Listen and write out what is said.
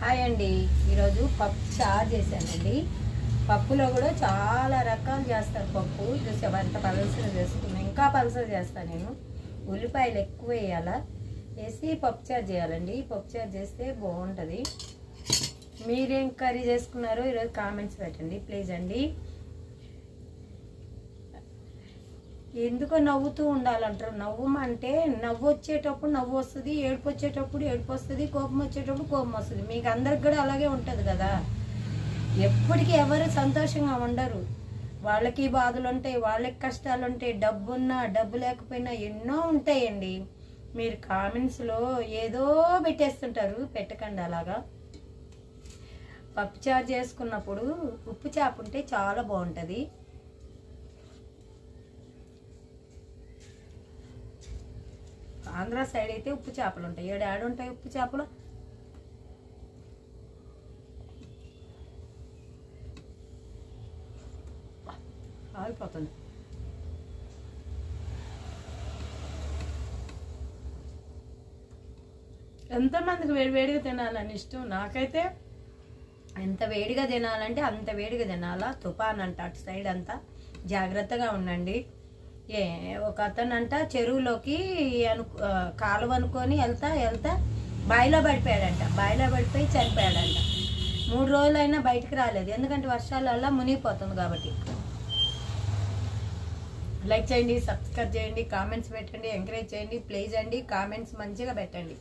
Hi అండి, ఈరోజు పప్పు చారు చేశానండి. పప్పులో కూడా చాలా రకాలు చేస్తారు. పప్పు చూసావా ఎంత పలసగా చేసుకున్నాను, ఇంకా పలసగా చేస్తాను నేను. ఉల్లిపాయలు ఎక్కువ వేయాలా, వేసి పప్పు చారు చేయాలండి. పప్పు చారు చేస్తే బాగుంటుంది. మీరేం కర్రీ చేసుకున్నారో ఈరోజు కామెంట్స్ పెట్టండి ప్లీజ్ అండి. ఎందుకో నవ్వుతూ ఉండాలంటారు. నవ్వమంటే నవ్వు వచ్చేటప్పుడు నవ్వు వస్తుంది, ఏడుపు వచ్చేటప్పుడు ఏడుపు వస్తుంది, కోపం వచ్చేటప్పుడు కోపం వస్తుంది. మీకు అందరికి కూడా అలాగే ఉంటుంది కదా. ఎప్పటికీ ఎవరు సంతోషంగా ఉండరు. వాళ్ళకి బాధలు ఉంటాయి, వాళ్ళకి కష్టాలు ఉంటాయి. డబ్బు ఉన్నా డబ్బు లేకపోయినా ఎన్నో ఉంటాయండి. మీరు కామెంట్స్లో ఏదో పెట్టేస్తుంటారు, పెట్టకండి అలాగా. పప్పుచారు చేసుకున్నప్పుడు ఉప్పు చేప ఉంటే చాలా బాగుంటుంది. ఆంధ్ర సైడ్ అయితే ఉప్పు చేపలు ఉంటాయి, ఏడాడు ఉంటాయి ఉప్పు చేపలు. ఆగిపోతుంది. ఎంతమందికి వేడివేడిగా తినాలని ఇష్టం. నాకైతే ఎంత వేడిగా తినాలంటే అంత వేడిగా తినాలా. తుఫాన్ అంట అటు సైడ్ అంతా, జాగ్రత్తగా ఉండండి. ఒక అతను అంట చెరువులోకి కాలువ అనుకొని వెళ్తా బావిలో పడిపోయాడంట. బావిలో పడిపోయి చనిపోయాడంట. 3 రోజులైనా బయటకు రాలేదు, ఎందుకంటే వర్షాలల్లో మునిగిపోతుంది కాబట్టి. లైక్ చేయండి, సబ్స్క్రైబ్ చేయండి, కామెంట్స్ పెట్టండి, ఎంకరేజ్ చేయండి ప్లీజ్ అండి. కామెంట్స్ మంచిగా పెట్టండి.